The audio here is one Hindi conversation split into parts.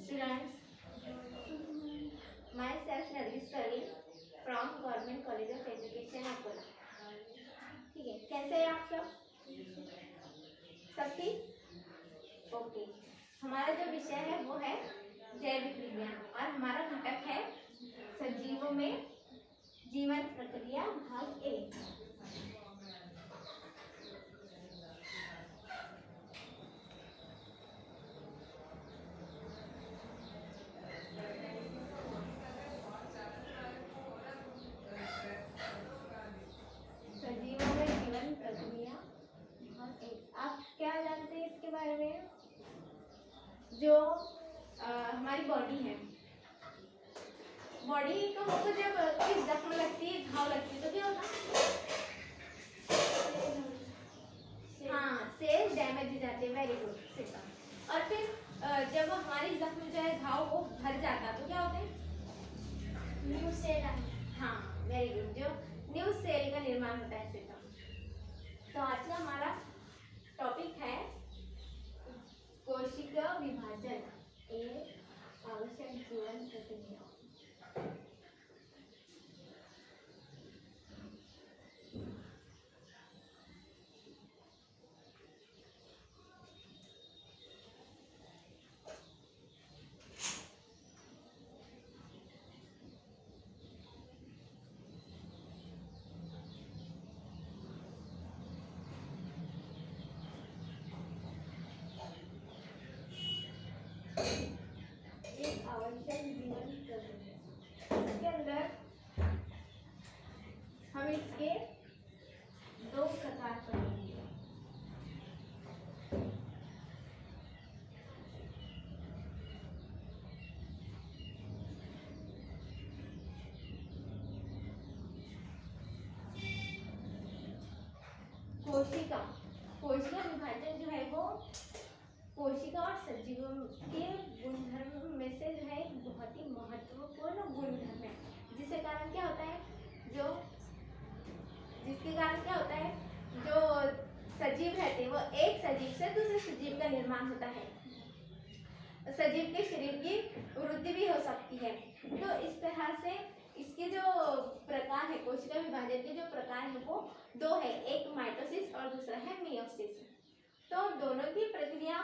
Students, myself Nargis Karim from Government College of Education Akola. ठीक है, कैसे हैं आप सब? सब ठीक? ओके। हमारा जो विषय है वो है जैविक विज्ञान और हमारा घटक है सजीवों में जीवन प्रक्रिया भाग 1। सजीवों में जीवन प्रक्रिया भाग 1। आप क्या जानते हैं इसके बारे में? जो हमारी बॉडी है, बॉडी को हमको जब कोई जख्म लगती है, घाव लगती है तो क्या होता है? हाँ, सेल डैमेज हो जाते हैं। Very good. और फिर जब हमारी जख्म जो है, घाव वो भर जाता है तो क्या होते हैं? New cell. हाँ, वेरी गुड। जो न्यू सेल का निर्माण होता है सेल। तो आज का हमारा टॉपिक है कोशिका विभाजन, एक आवश्यक जीवन प्रक्रिया। एक आवश्यक जीवन प्रक्रिया। इसके अंदर हम इसके दो प्रकार पढ़ेंगे। कोशिका विभाजन जो है वो कोशिका और सजीवों के गुणधर्म में से जो है बहुत ही महत्वपूर्ण गुणधर्म है, जिसके कारण क्या होता है, जो सजीव रहते हैं वो एक सजीव से दूसरे सजीव का निर्माण होता है। सजीव के शरीर की वृद्धि भी हो सकती है। तो इस तरह से इसके जो प्रकार है, कोशिका विभाजन के जो प्रकार है वो दो है, एक माइटोसिस और दूसरा है मियोसिस। तो दोनों की प्रक्रिया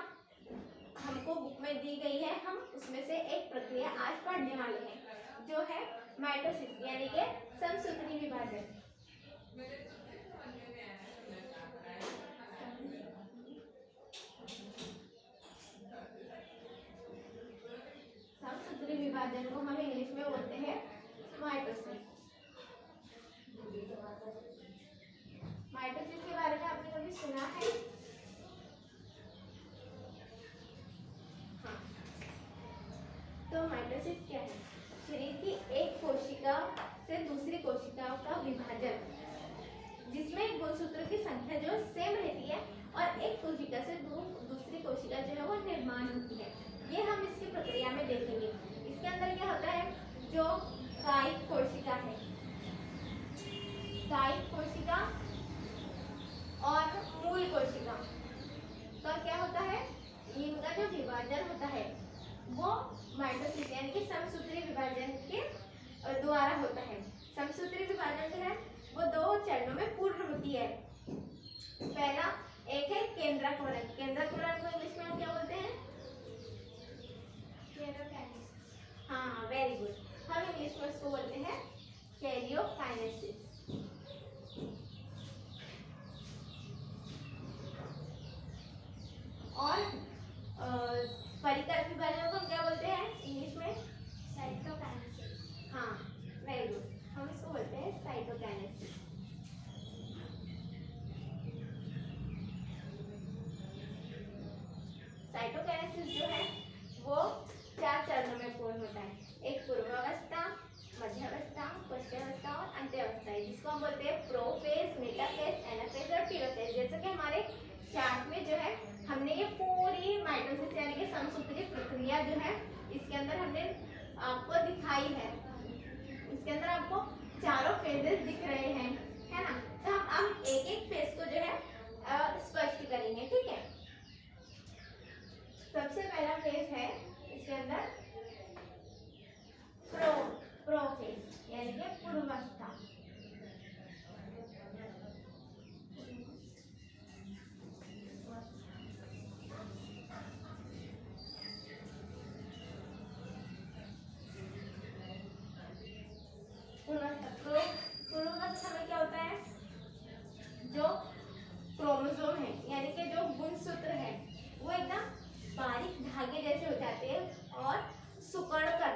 हमको बुक में दी गई है। हम उसमें से एक प्रक्रिया आज पढ़ने वाले हैं, जो है माइटोसिस यानी कि समसूत्री विभाजन। समसूत्री विभाजन को हम इंग्लिश में बोलते हैं माइटोसिस। माइटोसिस के बारे में आपने कभी सुना है? हाँ। तो माइटोसिस क्या है? शरीर की एक कोशिका से दूसरी कोशिकाओं का विभाजन, जिसमें गुणसूत्रों की संख्या जो सेम रहती है और एक कोशिका से दूसरी कोशिका जो है वो निर्माण होती है। ये हम इसकी प्रक्रिया में देखेंगे। इसके अंदर क्या होता है, जो कायिक कोशिका है, कायिक कोशिका और मूल कोशिका का क्या होता है, इनका जो विभाजन होता है वो माइटोसिस यानी कि समसूत्री विभाजन के द्वारा होता है। समसूत्री विभाजन जो है वो दो चरणों में पूर्ण होती है। पहला एक है केंद्रकवरण। केंद्रकवरण को इंग्लिश में हम क्या बोलते हैं? हाँ, वेरी गुड। हम इंग्लिश में उसको बोलते हैं कैरियोकाइनेसिस। और परितंत्र विभाजन को हम क्या बोलते हैं इंग्लिश में? साइटोकाइनेसिस। हाँ, वेरी गुड। हम इसको बोलते हैं साइटोकाइनेसिस। साइटोकाइनेसिस जो है वो 4 चरणों में पूर्ण होता है। एक पूर्वावस्था, मध्यावस्था, पश्चावस्था और अंत्यावस्था है, जिसको हम बोलते हैं प्रोफेज, मेटाफेज, एनाफेज और टेलोफेज। जैसे कि हमारे चार्ट में जो है हमने ये पूरी माइटोसिस यानी कि समसूत्री प्रक्रिया जो है इसके अंदर हमने आपको दिखाई है। इसके अंदर आपको चारों फेजेस दिख रहे हैं, है ना? तो हम अब एक एक फेज को जो है स्पष्ट करेंगे, ठीक है? सबसे पहला फेज है इसके अंदर प्रोफेज यानी कि पूर्वावस्था। पूर्वावस्था में क्या होता है, जो क्रोमोसोम है यानी कि जो गुणसूत्र है वो एकदम बारीक धागे जैसे हो जाते हैं और सिकुड़कर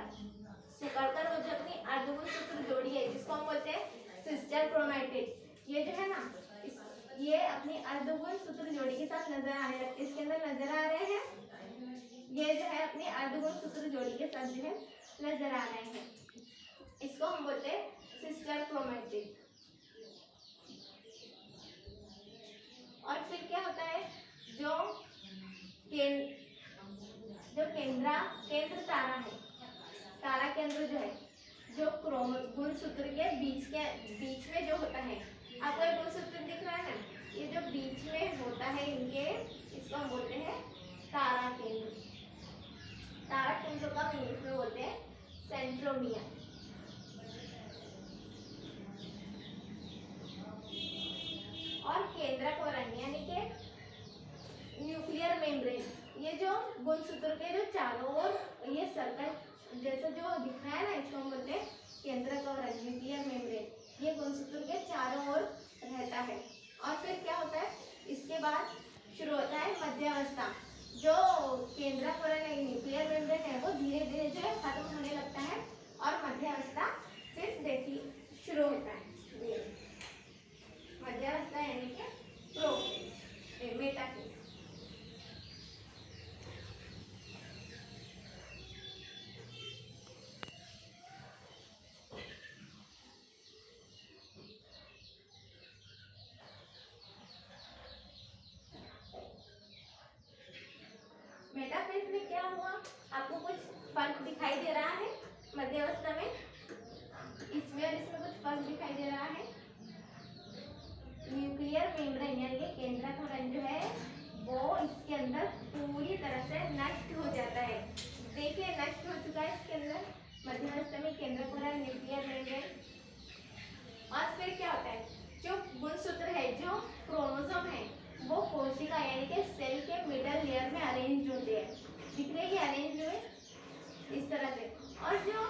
वो जो अपनी अर्धगुणसूत्र जोड़ी है जिसको हम बोलते हैं सिस्टर क्रोमैटिड, ये जो है ना ये अपनी अर्धगुणसूत्र जोड़ी के साथ नजर आने लगते, इसके अंदर नजर आ रहे हैं, ये जो है अपनी अर्धगुणसूत्र जोड़ी के साथ जो है नजर आ रहे हैं, इसको हम बोलते हैं सिस्टर क्रोमैटिड। और फिर क्या होता है, जो केंद्र तारा है, तारा केंद्र जो है जो गुणसूत्र के बीच में जो होता है, आपको एक गुणसूत्र दिख रहा है ना, ये जो बीच में होता है इनके, इसको हम बोलते हैं तारा केंद्र। तारा केंद्र का हम इंग्लिश में बोलते हैं सेंट्रोमियर। और केंद्रकोरण यानी कि न्यूक्लियर मेम्ब्रेन, ये जो गुणसूत्र के जो चारों ओर ये सर्कल जैसे जो दिख रहा है ना, इसको हम बोलते हैं केंद्रकोरण न्यूक्लियर मेम्ब्रेन, ये गुणसूत्र के चारों ओर रहता है। और फिर क्या होता है, इसके बाद शुरू होता है मध्यावस्था, जो केंद्रकोरण न्यूक्लियर मेम्ब्रेन है वो धीरे धीरे जो है खत्म होने लगता है और मध्यावस्था फिर देखिए शुरू होता है। मध्यावस्था यानी कि प्रोफेज, मेटाफेज। मेटाफेज में क्या हुआ, आपको कुछ फर्क दिखाई दे रहा है मध्यावस्था में, इसमें और इसमें कुछ फर्क दिखाई दे रहा है। न्यूक्लियर मेम्ब्रेन यानी कि केंद्रकोरण जो है वो इसके अंदर पूरी तरह से नष्ट हो जाता है, देखिए नष्ट हो चुका है इसके अंदर मध्यावस्था में केंद्रकोरण न्यूक्लियर मेम्ब्रेन। और फिर क्या होता है, जो गुणसूत्र है जो क्रोमोसोम है वो कोशिका यानी कि सेल के मिडल लेयर में अरेंज होते हैं, दिख रहे हैं अरेंज हुए इस तरह से। और जो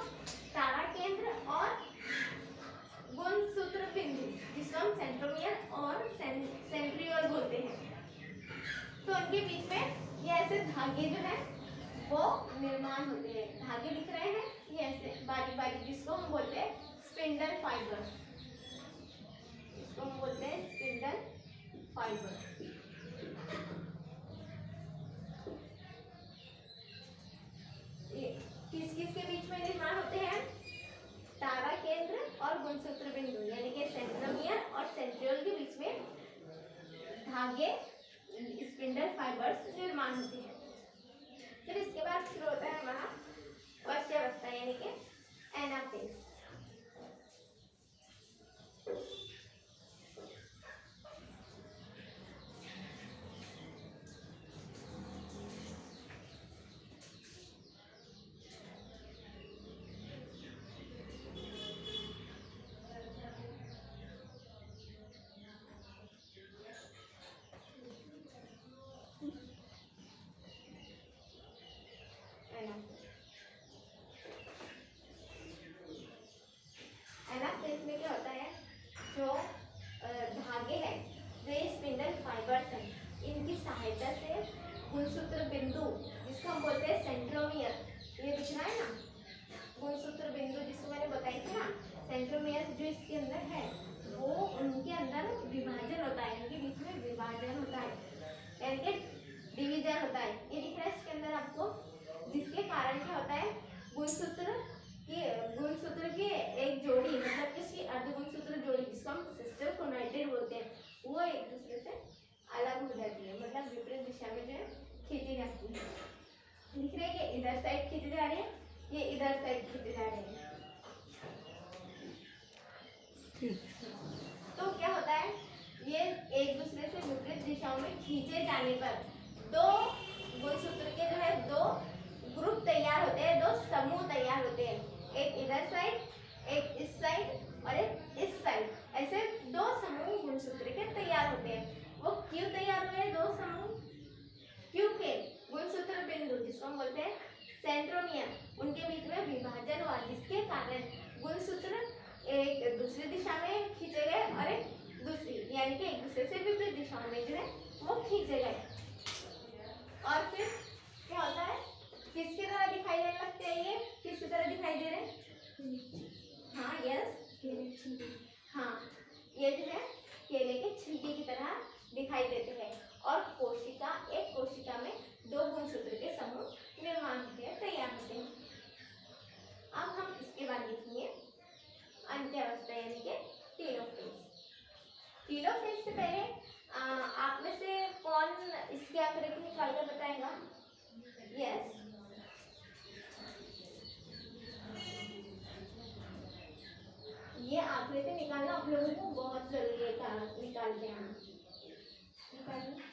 तारा केंद्र और गुणसूत्र बिंदु जिसको हम सेंट्रोमियर और सेंट्रियोल बोलते हैं, तो उनके बीच में ये ऐसे धागे जो है वो निर्माण होते हैं, धागे दिख रहे हैं ये ऐसे बारीक बारीक, जिसको हम बोलते हैं स्पिंडल फाइबर, इसको हम बोलते हैं स्पिंडल फाइबर। किस किस के बीच में निर्माण होते हैं, तारा केंद्र और गुणसूत्र बिंदु यानी कि सेंट्रोमियर और सेंट्रियोल के बीच में धागे स्पिंडल फाइबर्स निर्माण होते हैं। फिर इसके बाद शुरू होता है हमारा वस्यावस्था यानी कि एनाफेज। एनाफेज में क्या होता है, जो धागे हैं जो ये स्पिंडल फाइबर्स हैं, इनकी सहायता से गुणसूत्र बिंदु जिसको हम बोलते हैं सेंट्रोमियर, ये दिख रहा है ना गुणसूत्र बिंदु जिसको मैंने बताई थी ना, सेंट्रोमियर जो इसके अंदर है वो उनके अंदर विभाजन होता है, इनके बीच में विभाजन होता है यानी कि डिवीजन होता है, ये दिख रहा है इसके अंदर आपको, जिसके कारण क्या होता है गुणसूत्र की एक जोड़ी मतलब किसी अर्धगुणसूत्र जोड़ी जिसको हम सिस्टर क्रोमैटिड बोलते हैं वो एक दूसरे से अलग हो जाती है, मतलब विपरीत दिशा में जो है खींची जाती है। दिख रही है कि इधर साइड खींची जा रही है, ये इधर साइड खींची जा रही है। तो क्या होता है, ये एक दूसरे से विपरीत दिशाओं में खींचे जाने पर दो गुणसूत्र के जो है जिसको हम बोलते हैं सेंट्रोमियर, उनके बीच में विभाजन हुआ, जिसके कारण गुणसूत्र एक दूसरी दिशा में खींचे गए और एक दूसरी, यानी कि एक दूसरे से विपरीत दिशाओं में जो है वो खींचे गए। और फिर क्या होता है, किसकी तरह दिखाई देने लगते हैं, ये किसकी तरह दिखाई दे रहे हैं? हाँ यस, हाँ ये जो है केले के छिलके की तरह दिखाई देते हैं। और कोशिका, एक कोशिका में दो गुणसूत्र के समूह निर्माण होते हैं, तैयार होते हैं। अब हम इसके बाद देखेंगे अंत्यावस्था यानी कि टेलोफेज। टेलोफेज से पहले आप में से कौन इसकी आकृति निकाल कर बताएगा? यस, ये आकृति निकालना आप लोगों को बहुत जरूरी है, निकालते हैं हम। निकालिए।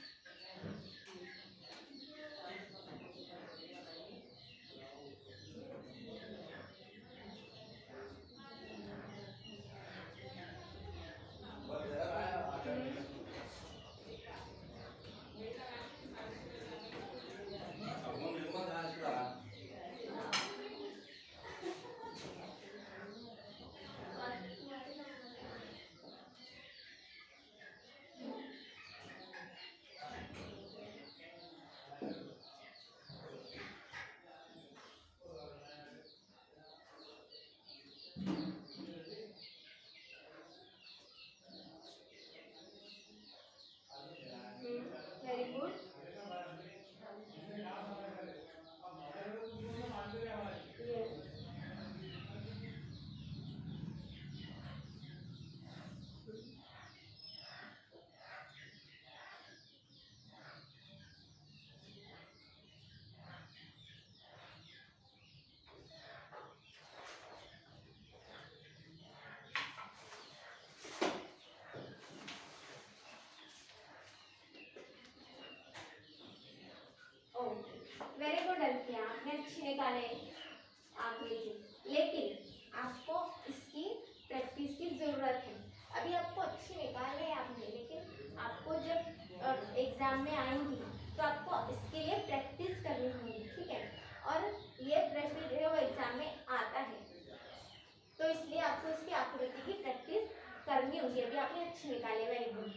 Very good. Very good Alfiya, आपने अच्छी निकाले आकृति, लेकिन आपको इसकी प्रैक्टिस की जरूरत है। अभी आपको अच्छी निकाल रहे आपने, लेकिन आपको जब एग्जाम में आएंगी तो आपको इसके लिए प्रैक्टिस करनी होगी, ठीक है? और ये प्रश्न जो है वो एग्जाम में आता है, तो इसलिए आपको इसकी आकृति की प्रैक्टिस करनी होगी। अभी आपने अच्छी निकाले, वेरी गुड।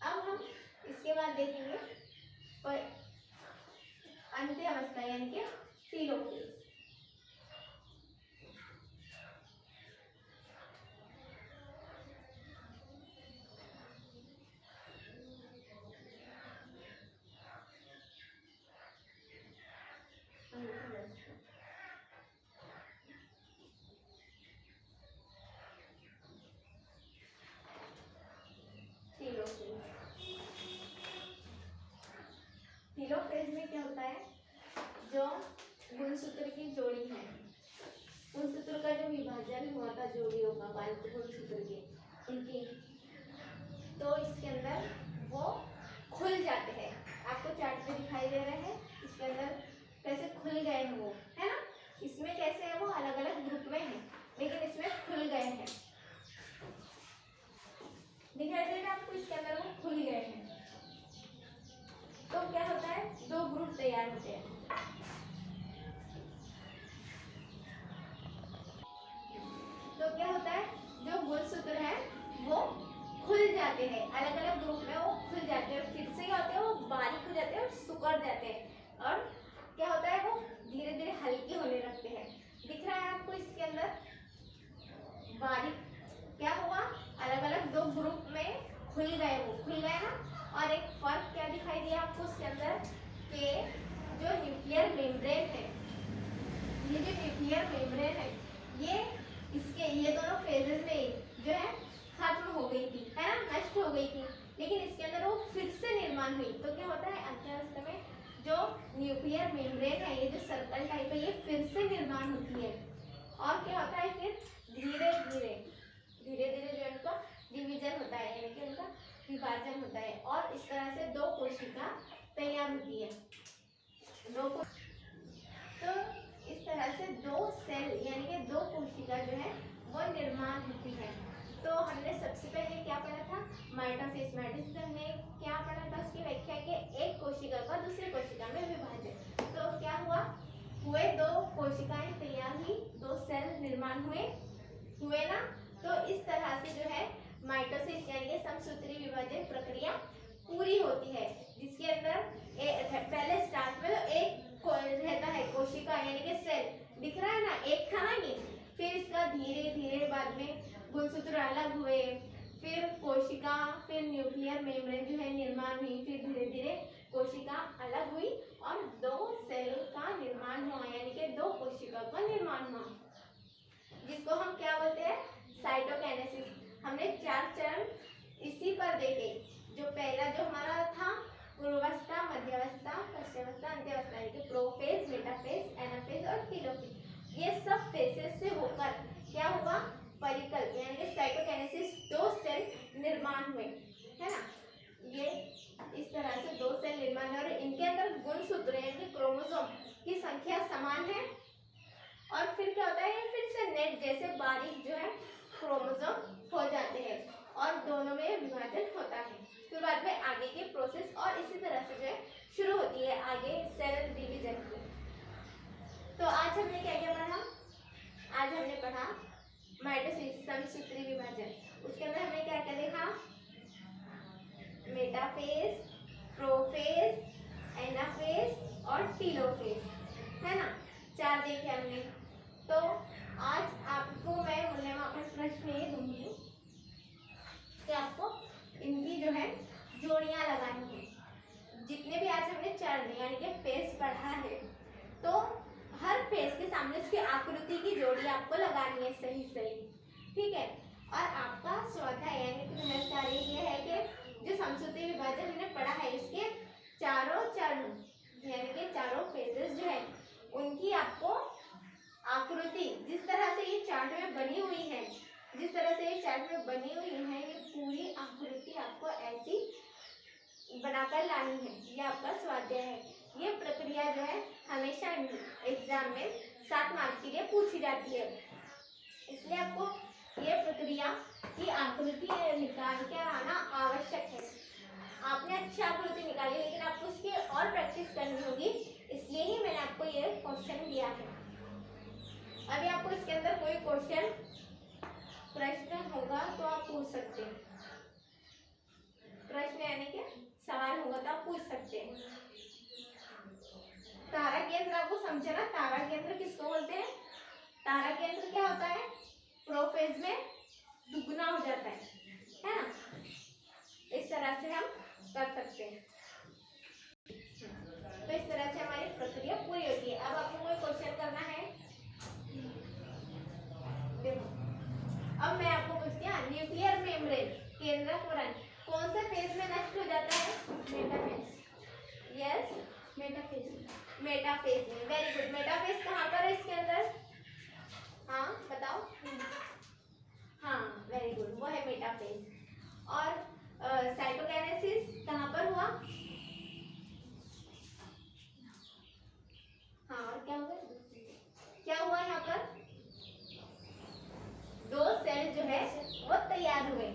अब हम इसके बाद देखेंगे अंत्यावस्था यानी कि टेलोफेज। टेलोफेज में क्या होता है, जो गुणसूत्र की जोड़ी है, गुणसूत्र का जो विभाजन हुआ था जोड़ियों का, गुणसूत्र के उनकी, तो इसके अंदर वो खुल जाते हैं। आपको चार्ट पे दिखाई दे रहे हैं, इसके अंदर कैसे खुल गए हैं वो, है ना? इसमें कैसे है, वो अलग अलग ग्रुप में है, लेकिन इसमें खुल गए हैं, दिखाई दे रहा है आपको? इसके अंदर वो खुल गए हैं, तो क्या होता है, दो ग्रुप तैयार होते हैं। तो क्या होता है, जो गुणसूत्र है वो खुल जाते हैं, अलग अलग ग्रुप में वो खुल जाते हैं, फिर से क्या होते हैं, वो बारीक हो जाते हैं और सिकुड़ जाते हैं, और क्या होता है, वो धीरे धीरे हल्के होने लगते हैं। दिख रहा है आपको इसके अंदर बारीक क्या हुआ, अलग अलग दो ग्रुप में खुल गए, वो खुल गए ना। और एक फर्क क्या दिखाई दिया आपको उसके अंदर, कि जो न्यूक्लियर मेम्ब्रेन है, ये जो न्यूक्लियर मेम्ब्रेन है, ये इसके ये दोनों फेजेस में जो है खत्म हो गई थी, है ना, नष्ट हो गई थी, लेकिन इसके अंदर वो फिर से निर्माण हुई। तो क्या होता है, अंत्यावस्था में जो न्यूक्लियर मेम्ब्रेन है, ये जो सर्कल टाइप है, ये फिर से निर्माण होती है, और क्या होता है, फिर धीरे धीरे जो उनका डिवीजन होता है, यानी कि उनका विभाजन होता है, और इस तरह से दो कोशिका तैयार होती है। तो इस तरह से दो सेल यानी कि दो कोशिका जो है वो निर्माण होती है। तो हमने सबसे पहले क्या पढ़ा था, माइटोसिस। माइटोसिस हमने क्या पढ़ा था, उसकी व्याख्या कि एक कोशिका का दूसरी कोशिका में विभाजन। सूत्र अलग हुए, फिर कोशिका, फिर न्यूक्लियर मेम्ब्रेन जो है निर्माण हुई, फिर धीरे धीरे कोशिका अलग हुई और 2 सेल का निर्माण हुआ, यानी कि 2 कोशिका का निर्माण हुआ, जिसको हम क्या बोलते हैं, साइटोकाइनेसिस। हमने 4 चरण इसी पर देखे। जो पहला जो हमारा था पूर्वावस्था, मध्यावस्था, पश्चावस्था, अंत्यावस्था, यानी कि प्रोफेज, मेटाफेज, एनाफेज और टेलोफेज। ये सब फेजेस से होकर क्या हुआ, परिकल्प यानी कि साइटोकाइनेसिस 2 सेल निर्माण हुए, है ना। ये इस तरह से 2 सेल निर्माण है और इनके अंदर गुणसूत्र यानी कि क्रोमोसोम की संख्या समान है। और फिर क्या होता है, फिर से नेट जैसे बारीक जो है क्रोमोसोम हो जाते हैं और दोनों में विभाजन होता है। फिर बाद में आगे की प्रोसेस और इसी तरह से जो है शुरू होती है आगे सेल डिवीजन की। तो आज हमने क्या क्या पढ़ा, आज हमने पढ़ा माइटोसिस, समसूत्री विभाजन। उसके अंदर हमने क्या क्या देखा, मेटाफेज, प्रोफेज, एनाफेज और टेलोफेज, है ना। 4 देखे हमने। तो आज आपको मैं मूल्यमापन प्रश्न ये दूंगी कि आपको इनकी जो है जोड़ियां लगानी है। जितने भी आज हमने चरण यानी कि फेस पढ़ा है, तो हर फेस के सामने उसकी आकृति की जोड़ी आपको लगानी है सही सही, ठीक है। और आपका स्वाध्याय यानी कि मेहनत कार्य ये है कि जो समसूत्री विभाजन हमने पढ़ा है, इसके चारों चरण यानी कि चारों फेजेस जो है उनकी आपको आकृति जिस तरह से ये चार्ट में बनी हुई है, जिस तरह से ये चार्ट में बनी हुई है, ये पूरी आकृति आपको ऐसी बनाकर लानी है। ये आपका स्वाध्याय है। ये प्रक्रिया जो है हमेशा एग्जाम में 7 मार्क के लिए पूछी जाती है, इसलिए आपको ये प्रक्रिया की आकृति निकाल के आना आवश्यक है। आपने अच्छी आकृति निकाली, लेकिन आपको उसकी और प्रैक्टिस करनी होगी, इसलिए ही मैंने आपको ये क्वेश्चन दिया है। अभी आपको इसके अंदर कोई क्वेश्चन प्रश्न होगा तो आप पूछ सकते हैं, प्रश्न यानी कि सवाल होगा तो आप पूछ सकते हैं। तारा केंद्र आपको समझे ना, तारा केंद्र किसको बोलते हैं, तारा केंद्र क्या होता है, प्रोफेज में दुगना हो जाता है ना। इस तरह से हम कर सकते हैं। तो इस तरह से हमारी प्रक्रिया पूरी होती है। अब आपको कोई क्वेश्चन करना है, देखो अब मैं आपको पूछती हूँ, न्यूक्लियर मेम्ब्रेन केंद्रक कौन से फेज में नष्ट हो जाता है, मेटाफेज। यस, मेटाफेज, मेटाफेज में। Very good. मेटाफेज कहाँ पर है इसके अंदर, हाँ बताओ, हाँ वेरी गुड, वो है मेटाफेज। और साइटोकाइनेसिस कहाँ पर हुआ, हाँ और क्या हुआ, क्या हुआ यहाँ पर, 2 सेल जो है वो तैयार हुए,